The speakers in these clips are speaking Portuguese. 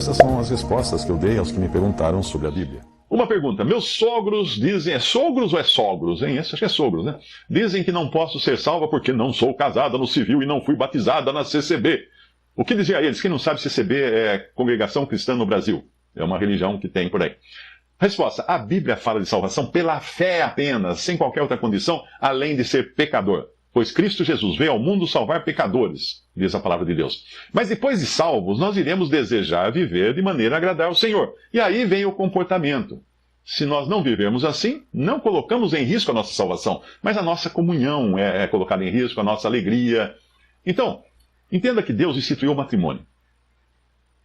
Essas são as respostas que eu dei aos que me perguntaram sobre a Bíblia. Uma pergunta. Meus sogros dizem... É sogros ou é sogros, hein? Acho que é sogros, né? Dizem que não posso ser salva porque não sou casada no civil e não fui batizada na CCB. O que dizer a eles? Quem não sabe, CCB é Congregação Cristã no Brasil. É uma religião que tem por aí. Resposta. A Bíblia fala de salvação pela fé apenas, sem qualquer outra condição, além de ser pecador. Pois Cristo Jesus veio ao mundo salvar pecadores, diz a palavra de Deus. Mas depois de salvos, nós iremos desejar viver de maneira a agradar ao Senhor. E aí vem o comportamento. Se nós não vivermos assim, não colocamos em risco a nossa salvação, mas a nossa comunhão é colocada em risco, a nossa alegria. Então, entenda que Deus instituiu o matrimônio.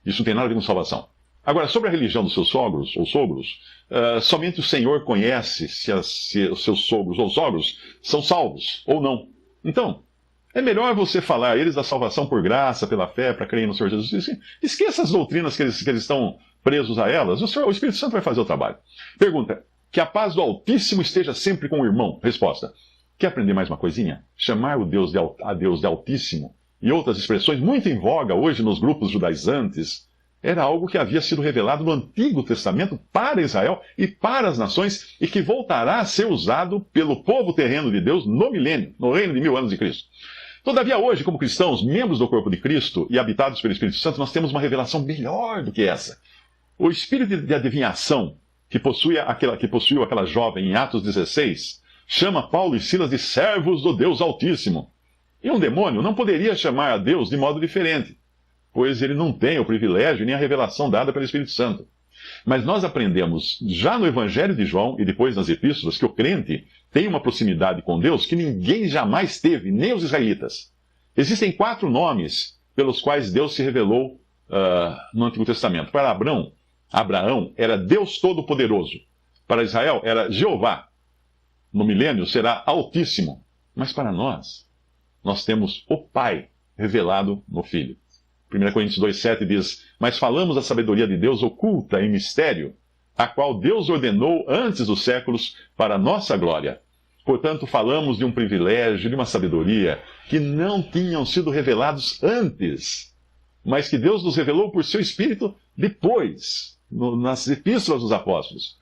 Isso não tem nada a ver com salvação. Agora, sobre a religião dos seus sogros ou sogros, somente o Senhor conhece se os seus sogros ou sogros são salvos ou não. Então, é melhor você falar a eles da salvação por graça, pela fé, para crer no Senhor Jesus. Esqueça as doutrinas que eles estão presos a elas. O Espírito Santo vai fazer o trabalho. Pergunta. Que a paz do Altíssimo esteja sempre com o irmão. Resposta. Quer aprender mais uma coisinha? Chamar a Deus de Altíssimo e outras expressões muito em voga hoje nos grupos judaizantes era algo que havia sido revelado no Antigo Testamento para Israel e para as nações e que voltará a ser usado pelo povo terreno de Deus no milênio, no reino de 1000 anos de Cristo. Todavia, hoje, como cristãos, membros do corpo de Cristo e habitados pelo Espírito Santo, nós temos uma revelação melhor do que essa. O espírito de adivinhação que possuiu aquela jovem em Atos 16 chama Paulo e Silas de servos do Deus Altíssimo. E um demônio não poderia chamar a Deus de modo diferente, pois ele não tem o privilégio nem a revelação dada pelo Espírito Santo. Mas nós aprendemos já no Evangelho de João e depois nas Epístolas que o crente tem uma proximidade com Deus que ninguém jamais teve, nem os israelitas. Existem 4 nomes pelos quais Deus se revelou no Antigo Testamento. Para Abraão era Deus Todo-Poderoso. Para Israel era Jeová. No milênio será Altíssimo. Mas para nós temos o Pai revelado no Filho. 1 Coríntios 2,7 diz, mas falamos da sabedoria de Deus oculta em mistério, a qual Deus ordenou antes dos séculos para a nossa glória. Portanto, falamos de um privilégio, de uma sabedoria, que não tinham sido revelados antes, mas que Deus nos revelou por seu Espírito depois, nas epístolas dos apóstolos.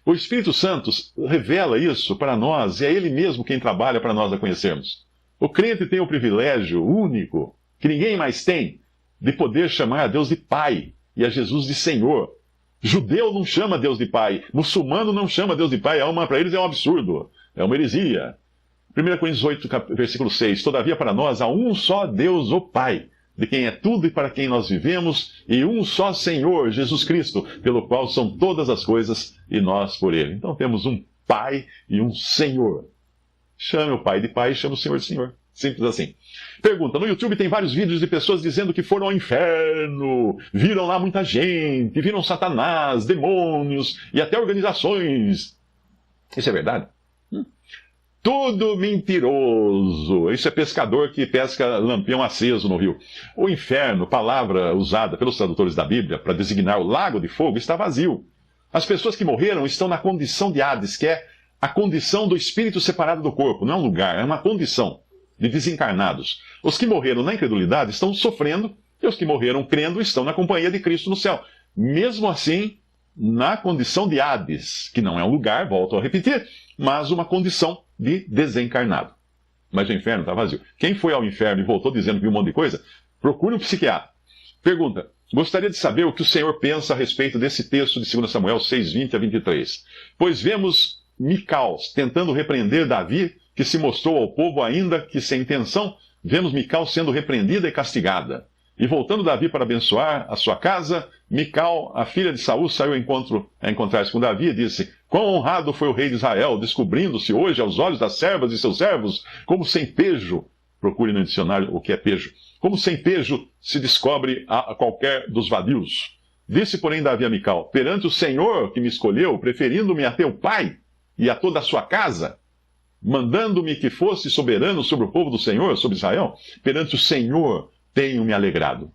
O Espírito Santo revela isso para nós, e é Ele mesmo quem trabalha para nós a conhecermos. O crente tem o privilégio único, que ninguém mais tem, de poder chamar a Deus de Pai e a Jesus de Senhor. Judeu não chama Deus de Pai, muçulmano não chama Deus de Pai, para eles é um absurdo, é uma heresia. 1 Coríntios 8, versículo 6, todavia para nós há um só Deus, o Pai, de quem é tudo e para quem nós vivemos, e um só Senhor, Jesus Cristo, pelo qual são todas as coisas e nós por Ele. Então temos um Pai e um Senhor. Chame o Pai de Pai e chame o Senhor de Senhor. Simples assim. Pergunta, no YouTube tem vários vídeos de pessoas dizendo que foram ao inferno, viram lá muita gente, viram Satanás, demônios e até organizações. Isso é verdade? Tudo mentiroso. Isso é pescador que pesca lampião aceso no rio. O inferno, palavra usada pelos tradutores da Bíblia para designar o lago de fogo, está vazio. As pessoas que morreram estão na condição de Hades, que é a condição do espírito separado do corpo. Não é um lugar, é uma condição de desencarnados. Os que morreram na incredulidade estão sofrendo, e os que morreram crendo estão na companhia de Cristo no céu. Mesmo assim, na condição de Hades, que não é um lugar, volto a repetir, mas uma condição de desencarnado. Mas o inferno está vazio. Quem foi ao inferno e voltou dizendo que viu um monte de coisa, procure um psiquiatra. Pergunta, gostaria de saber o que o Senhor pensa a respeito desse texto de 2 Samuel 6, 20 a 23. Pois vemos Mical tentando repreender Davi, que se mostrou ao povo ainda que sem intenção, vemos Mical sendo repreendida e castigada. E voltando Davi para abençoar a sua casa, Mical, a filha de Saul, saiu a encontrar-se com Davi e disse, quão honrado foi o rei de Israel, descobrindo-se hoje aos olhos das servas e seus servos, como sem pejo, procure no dicionário o que é pejo, como sem pejo se descobre a qualquer dos vadios. Disse, porém, Davi a Mical, perante o Senhor que me escolheu, preferindo-me a teu pai e a toda a sua casa, mandando-me que fosse soberano sobre o povo do Senhor, sobre Israel, perante o Senhor tenho me alegrado.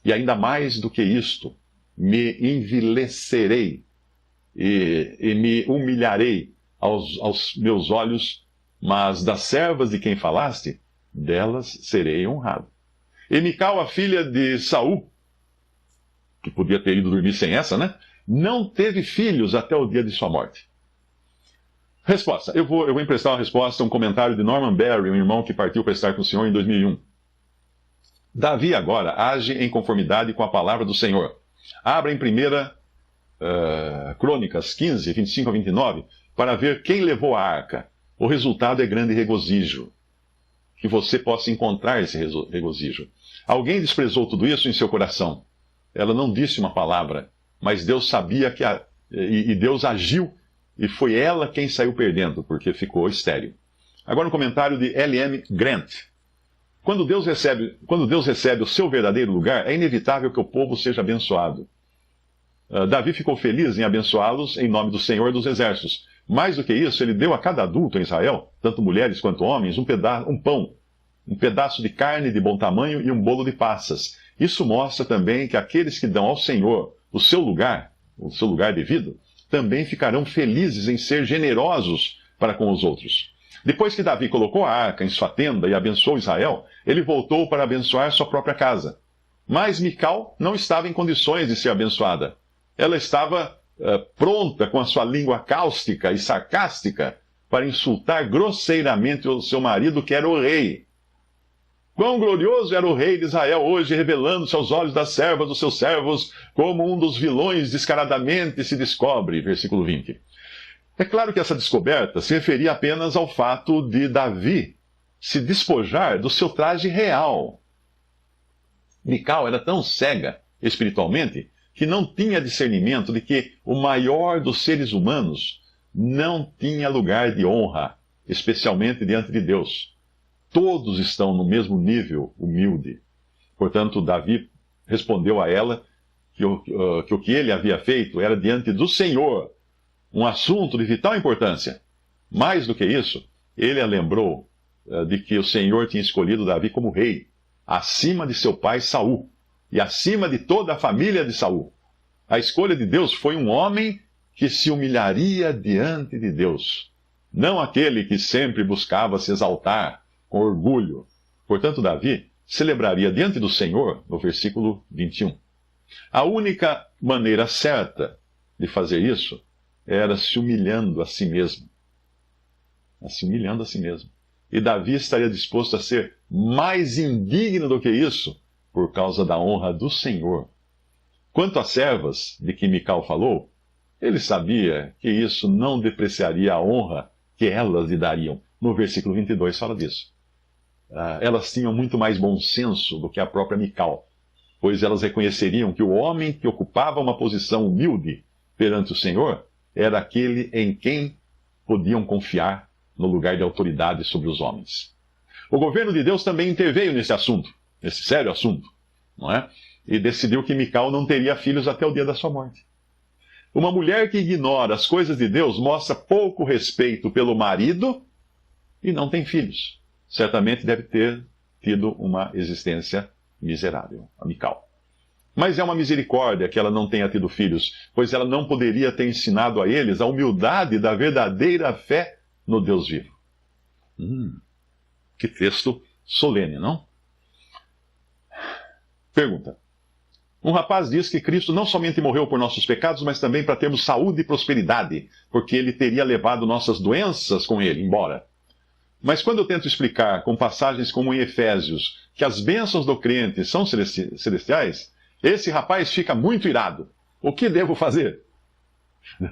E ainda mais do que isto, me envilecerei e me humilharei aos meus olhos, mas das servas de quem falaste, delas serei honrado. E Mical, a filha de Saul, que podia ter ido dormir sem essa, né? Não teve filhos até o dia de sua morte. Resposta. Eu vou emprestar uma resposta, um comentário de Norman Barry, um irmão que partiu para estar com o Senhor em 2001. Davi agora age em conformidade com a palavra do Senhor. Abra em 1 Crônicas 15, 25 a 29, para ver quem levou a arca. O resultado é grande regozijo. Que você possa encontrar esse regozijo. Alguém desprezou tudo isso em seu coração. Ela não disse uma palavra, mas Deus sabia e Deus agiu, e foi ela quem saiu perdendo, porque ficou estéril. Agora um comentário de L.M. Grant. Quando Deus recebe o seu verdadeiro lugar, é inevitável que o povo seja abençoado. Davi ficou feliz em abençoá-los em nome do Senhor dos Exércitos. Mais do que isso, ele deu a cada adulto em Israel, tanto mulheres quanto homens, um pão, um pedaço de carne de bom tamanho e um bolo de passas. Isso mostra também que aqueles que dão ao Senhor o seu lugar devido, também ficarão felizes em ser generosos para com os outros. Depois que Davi colocou a arca em sua tenda e abençoou Israel, ele voltou para abençoar sua própria casa. Mas Mical não estava em condições de ser abençoada. Ela estava pronta com a sua língua cáustica e sarcástica para insultar grosseiramente o seu marido, que era o rei. Quão glorioso era o rei de Israel hoje, revelando-se aos olhos das servas dos seus servos, como um dos vilões descaradamente se descobre. Versículo 20. É claro que essa descoberta se referia apenas ao fato de Davi se despojar do seu traje real. Mical era tão cega espiritualmente que não tinha discernimento de que o maior dos seres humanos não tinha lugar de honra, especialmente diante de Deus. Todos estão no mesmo nível humilde. Portanto, Davi respondeu a ela que o que ele havia feito era diante do Senhor, um assunto de vital importância. Mais do que isso, ele a lembrou de que o Senhor tinha escolhido Davi como rei, acima de seu pai Saul, e acima de toda a família de Saul. A escolha de Deus foi um homem que se humilharia diante de Deus, não aquele que sempre buscava se exaltar com orgulho. Portanto, Davi celebraria diante do Senhor, no versículo 21. A única maneira certa de fazer isso era se humilhando a si mesmo. Se humilhando a si mesmo. E Davi estaria disposto a ser mais indigno do que isso, por causa da honra do Senhor. Quanto às servas de que Mical falou, ele sabia que isso não depreciaria a honra que elas lhe dariam. No versículo 22 fala disso. Elas tinham muito mais bom senso do que a própria Mical, pois elas reconheceriam que o homem que ocupava uma posição humilde perante o Senhor era aquele em quem podiam confiar no lugar de autoridade sobre os homens. O governo de Deus também interveio nesse assunto, nesse sério assunto, não é? E decidiu que Mical não teria filhos até o dia da sua morte. Uma mulher que ignora as coisas de Deus mostra pouco respeito pelo marido e não tem filhos. Certamente deve ter tido uma existência miserável, a Mical. Mas é uma misericórdia que ela não tenha tido filhos, pois ela não poderia ter ensinado a eles a humildade da verdadeira fé no Deus vivo. Que texto solene, não? Pergunta. Um rapaz diz que Cristo não somente morreu por nossos pecados, mas também para termos saúde e prosperidade, porque ele teria levado nossas doenças com ele embora. Mas quando eu tento explicar com passagens como em Efésios que as bênçãos do crente são celestiais, esse rapaz fica muito irado. O que devo fazer?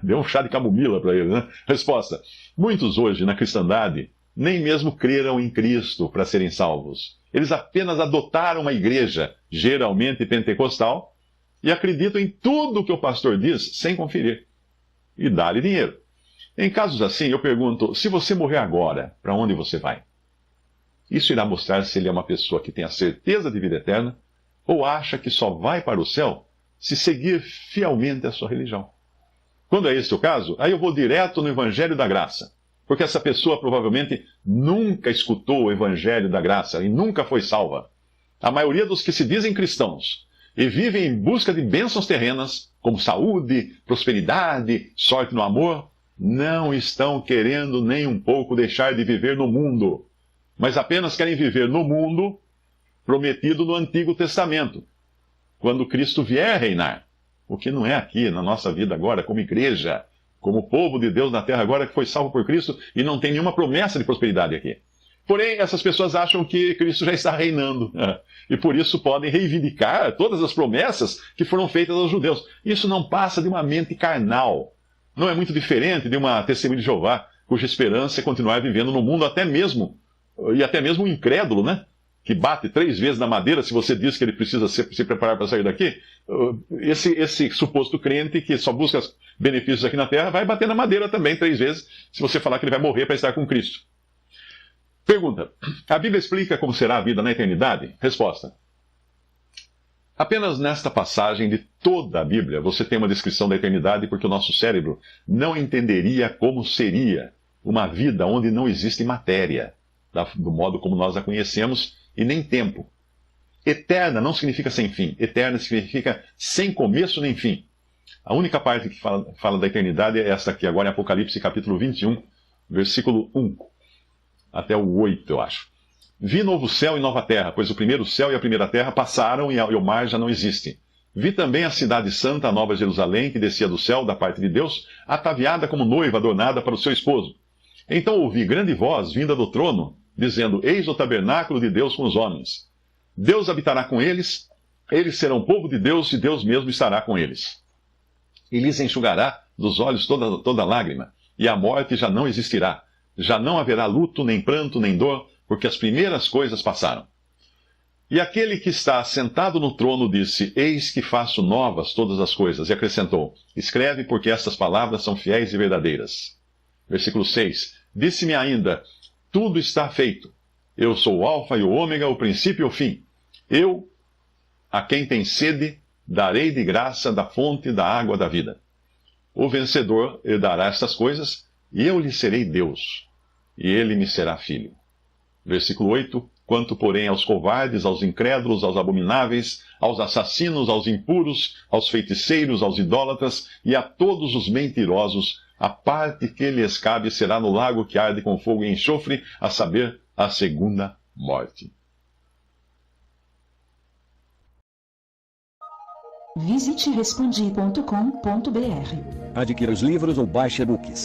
Deu um chá de camomila para ele, né? Resposta. Muitos hoje na cristandade nem mesmo creram em Cristo para serem salvos. Eles apenas adotaram uma igreja, geralmente pentecostal, e acreditam em tudo o que o pastor diz sem conferir. E dá-lhe dinheiro. Em casos assim, eu pergunto, se você morrer agora, para onde você vai? Isso irá mostrar se ele é uma pessoa que tem a certeza de vida eterna, ou acha que só vai para o céu se seguir fielmente a sua religião. Quando é esse o caso, aí eu vou direto no Evangelho da Graça, porque essa pessoa provavelmente nunca escutou o Evangelho da Graça e nunca foi salva. A maioria dos que se dizem cristãos e vivem em busca de bênçãos terrenas, como saúde, prosperidade, sorte no amor, não estão querendo nem um pouco deixar de viver no mundo, mas apenas querem viver no mundo prometido no Antigo Testamento, quando Cristo vier reinar. O que não é aqui, na nossa vida agora, como igreja, como povo de Deus na terra agora que foi salvo por Cristo e não tem nenhuma promessa de prosperidade aqui. Porém, essas pessoas acham que Cristo já está reinando, e por isso podem reivindicar todas as promessas que foram feitas aos judeus. Isso não passa de uma mente carnal. Não é muito diferente de uma testemunha de Jeová, cuja esperança é continuar vivendo no mundo até mesmo um incrédulo, né? Que bate 3 vezes na madeira se você diz que ele precisa se preparar para sair daqui. Esse suposto crente que só busca benefícios aqui na terra vai bater na madeira também 3 vezes se você falar que ele vai morrer para estar com Cristo. Pergunta: a Bíblia explica como será a vida na eternidade? Resposta: apenas nesta passagem de toda a Bíblia você tem uma descrição da eternidade, porque o nosso cérebro não entenderia como seria uma vida onde não existe matéria, do modo como nós a conhecemos, e nem tempo. Eterna não significa sem fim. Eterna significa sem começo nem fim. A única parte que fala da eternidade é esta aqui, agora em Apocalipse capítulo 21, versículo 1 até o 8, eu acho. Vi novo céu e nova terra, pois o primeiro céu e a primeira terra passaram e o mar já não existe. Vi também a cidade santa, a nova Jerusalém, que descia do céu da parte de Deus, ataviada como noiva adornada para o seu esposo. Então ouvi grande voz vinda do trono, dizendo: eis o tabernáculo de Deus com os homens. Deus habitará com eles, eles serão povo de Deus e Deus mesmo estará com eles. E lhes enxugará dos olhos toda lágrima, e a morte já não existirá. Já não haverá luto, nem pranto, nem dor, porque as primeiras coisas passaram. E aquele que está sentado no trono disse: eis que faço novas todas as coisas. E acrescentou: escreve, porque estas palavras são fiéis e verdadeiras. Versículo 6. Disse-me ainda: tudo está feito. Eu sou o Alfa e o Ômega, o princípio e o fim. Eu, a quem tem sede, darei de graça da fonte da água da vida. O vencedor herdará estas coisas, e eu lhe serei Deus, e ele me será filho. Versículo 8. Quanto, porém, aos covardes, aos incrédulos, aos abomináveis, aos assassinos, aos impuros, aos feiticeiros, aos idólatras e a todos os mentirosos, a parte que lhes cabe será no lago que arde com fogo e enxofre, a saber, a segunda morte. Visite respondi.com.br. Adquira os livros ou baixe e-books.